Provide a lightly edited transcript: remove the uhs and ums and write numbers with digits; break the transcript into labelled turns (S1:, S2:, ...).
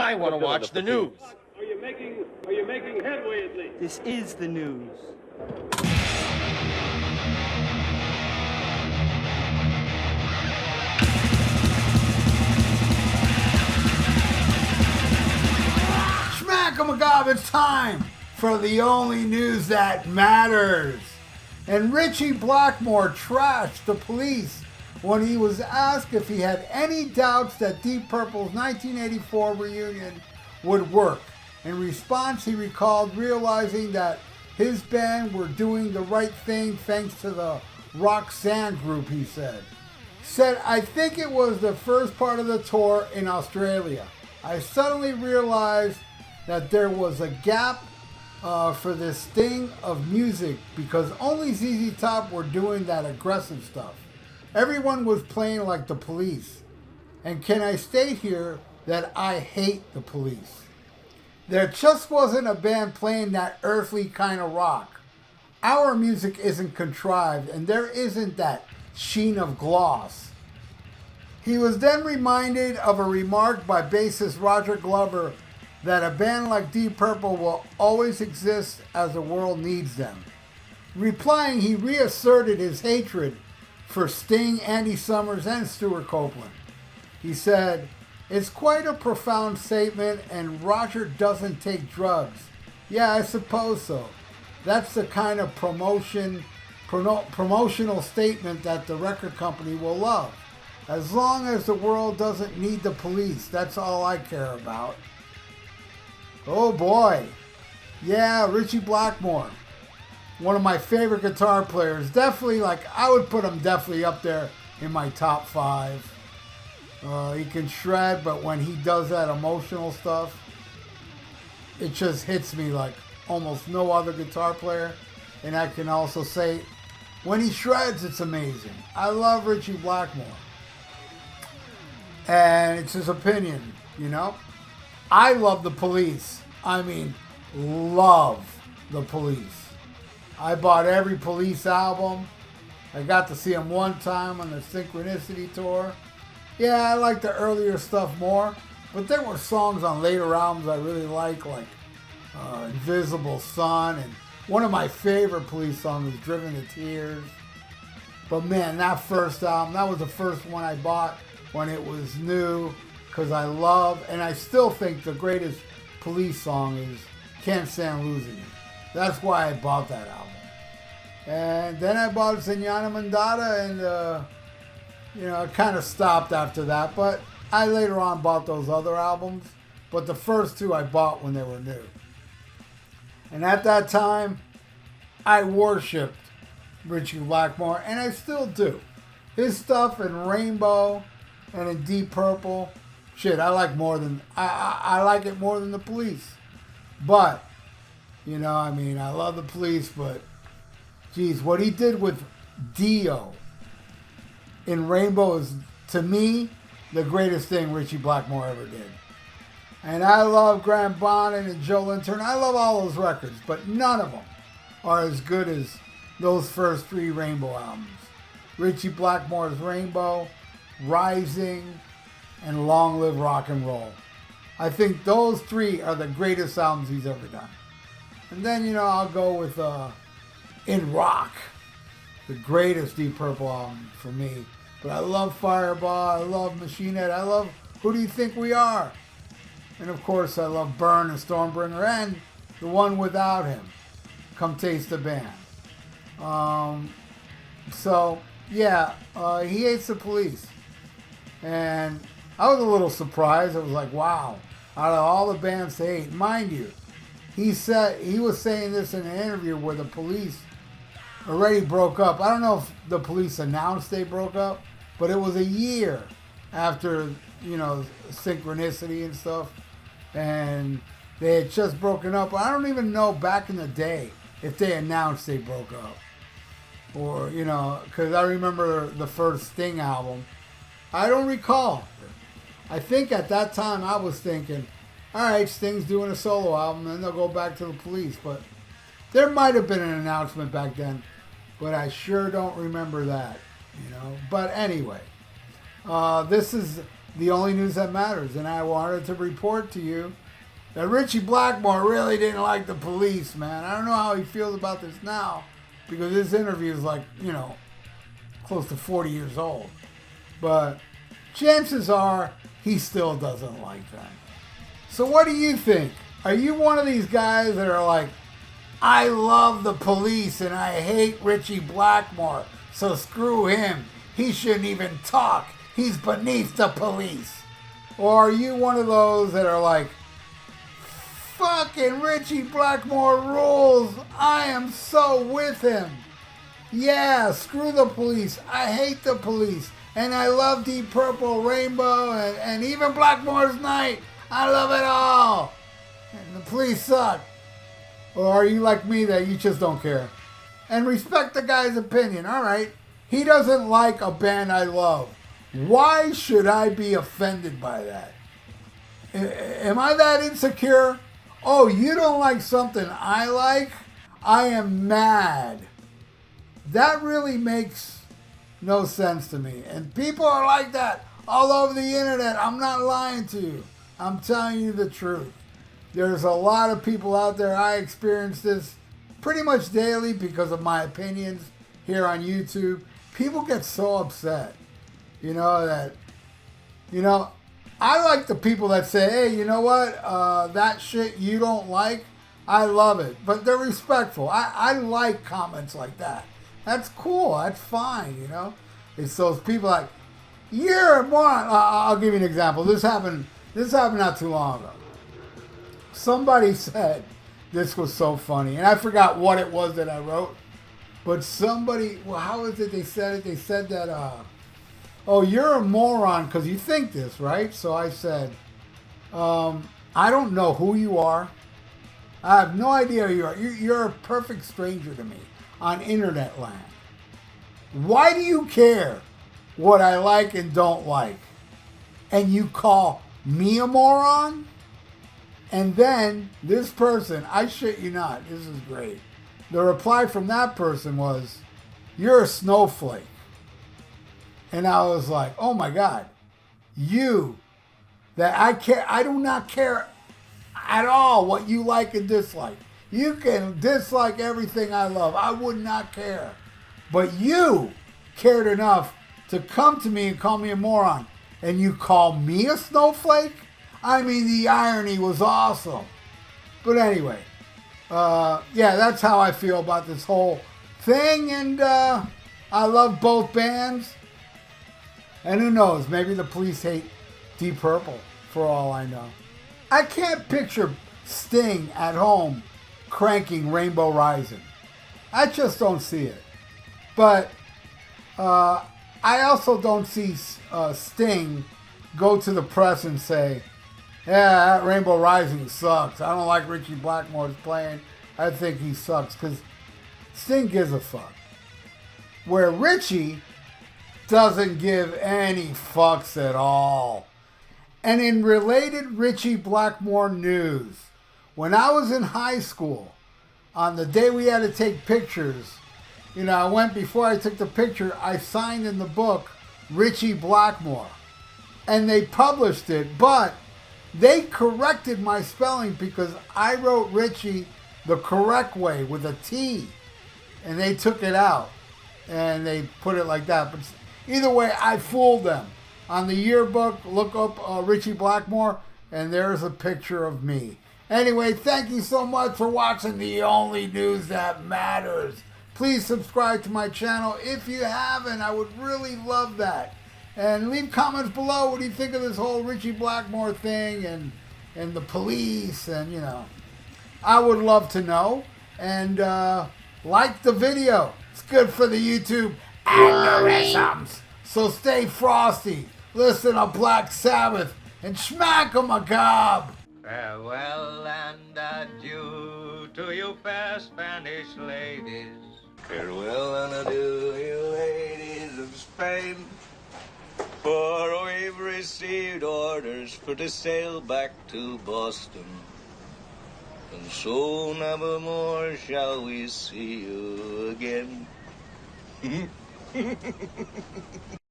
S1: I want to watch the news.
S2: Are you making headway at least?
S3: This is the news.
S4: Schmack-a-magob, it's time for the only news that matters. And Ritchie Blackmore trashed the police when he was asked if he had any doubts that Deep Purple's 1984 reunion would work. In response, he recalled realizing that his band were doing the right thing thanks to the Roxanne group, he said. I think it was the first part of the tour in Australia. I suddenly realized that there was a gap for this thing of music because only ZZ Top were doing that aggressive stuff. Everyone was playing like the Police. And can I state here that I hate the Police? There just wasn't a band playing that earthly kind of rock. Our music isn't contrived and there isn't that sheen of gloss. He was then reminded of a remark by bassist Roger Glover that a band like Deep Purple will always exist as the world needs them. Replying, he reasserted his hatred for Sting, Andy Summers, and Stuart Copeland. He said, "It's quite a profound statement, and Roger doesn't take drugs." Yeah, I suppose so. That's the kind of promotional statement that the record company will love. As long as the world doesn't need the Police, that's all I care about. Oh boy. Yeah, Ritchie Blackmore. One of my favorite guitar players. Definitely, I would put him definitely up there in my top 5. He can shred, but when he does that emotional stuff, it just hits me like almost no other guitar player. And I can also say, when he shreds, it's amazing. I love Ritchie Blackmore. And it's his opinion, you know. I love the Police. I mean, love the Police. I bought every Police album. I got to see them one time on the Synchronicity tour. Yeah, I like the earlier stuff more, but there were songs on later albums I really like Invisible Sun, and one of my favorite Police songs is Driven to Tears. But man, that first album, that was the first one I bought when it was new, because I love, and I still think the greatest Police song is Can't Stand Losing You. That's why I bought that album. And then I bought Señora Mandata, and it kind of stopped after that, but I later on bought those other albums, but the first two I bought when they were new. And at that time, I worshipped Ritchie Blackmore, and I still do. His stuff in Rainbow and in Deep Purple, shit, I like it more than the Police. But, I love the Police, but, geez, what he did with Dio in Rainbow is, to me, the greatest thing Ritchie Blackmore ever did. And I love Graham Bonnet and Joe Lantern. I love all those records, but none of them are as good as those first 3 Rainbow albums. Ritchie Blackmore's Rainbow, Rising, and Long Live Rock and Roll. I think those 3 are the greatest albums he's ever done. And then, I'll go with In Rock, the greatest Deep Purple album for me. But I love Fireball, I love Machine Head, I love Who Do You Think We Are? And of course I love Burn and Stormbringer, and the one without him, Come Taste the Band. He hates the Police. And I was a little surprised. I was like, wow, out of all the bands to hate, mind you, he was saying this in an interview where the Police already broke up. I don't know if the Police announced they broke up, but it was a year after, Synchronicity and stuff, and they had just broken up. I don't even know back in the day if they announced they broke up. Or, because I remember the first Sting album. I don't recall. I think at that time I was thinking, all right, Sting's doing a solo album, and they'll go back to the Police. But there might have been an announcement back then, but I sure don't remember that, But anyway, this is the only news that matters. And I wanted to report to you that Ritchie Blackmore really didn't like the police, man. I don't know how he feels about this now, because this interview is like, you know, close to 40 years old. But chances are he still doesn't like them. So what do you think? Are you one of these guys that are like, I love the police and I hate Ritchie Blackmore, so screw him. He shouldn't even talk. He's beneath the police. Or are you one of those that are like, fucking Ritchie Blackmore rules. I am so with him. Yeah, screw the police. I hate the police. And I love Deep Purple, Rainbow, and even Blackmore's Night. I love it all. And the police suck. Or are you like me that you just don't care? And respect the guy's opinion. All right. He doesn't like a band I love. Why should I be offended by that? Am I that insecure? Oh, you don't like something I like? I am mad. That really makes no sense to me. And people are like that all over the internet. I'm not lying to you. I'm telling you the truth. There's a lot of people out there. I experience this pretty much daily because of my opinions here on YouTube. People get so upset, you know, that, you know, I like the people that say, hey, you know what, that shit you don't like, I love it. But they're respectful. I like comments like that. That's cool. That's fine, you know. It's those people like, you're a moron. I'll give you an example. This happened not too long ago. Somebody said, this was so funny, and I forgot what it was that I wrote, but somebody, well, how is it they said it? They said that, oh, you're a moron because you think this, right? So I said, I don't know who you are. I have no idea who you are. You're a perfect stranger to me on internet land. Why do you care what I like and don't like? And you call me a moron? And then this person, I shit you not, this is great. The reply from that person was, you're a snowflake. And I was like, oh my God, I do not care at all what you like and dislike. You can dislike everything I love. I would not care. But you cared enough to come to me and call me a moron. And you call me a snowflake? I mean, the irony was awesome. But anyway, yeah, that's how I feel about this whole thing. And I love both bands. And who knows, maybe the police hate Deep Purple, for all I know. I can't picture Sting at home cranking Rainbow Rising. I just don't see it. But I also don't see Sting go to the press and say, yeah, that Rainbow Rising sucks. I don't like Ritchie Blackmore's playing. I think he sucks. Because Sting gives a fuck. Where Ritchie doesn't give any fucks at all. And in related Ritchie Blackmore news, when I was in high school, on the day we had to take pictures, you know, I went, before I took the picture, I signed in the book Ritchie Blackmore. And they published it, but they corrected my spelling because I wrote Ritchie the correct way with a T. And they took it out. And they put it like that. But either way, I fooled them. On the yearbook, look up Ritchie Blackmore, and there's a picture of me. Anyway, thank you so much for watching the only news that matters. Please subscribe to my channel if you haven't. I would really love that. And leave comments below. What do you think of this whole Ritchie Blackmore thing and the police? And, you know, I would love to know. And like the video. It's good for the YouTube algorithms. So stay frosty. Listen to Black Sabbath and smack 'em a gob.
S1: Farewell and adieu to you fair Spanish ladies. Farewell and adieu, you ladies of Spain. For we've received orders for to sail back to Boston. And so never more shall we see you again.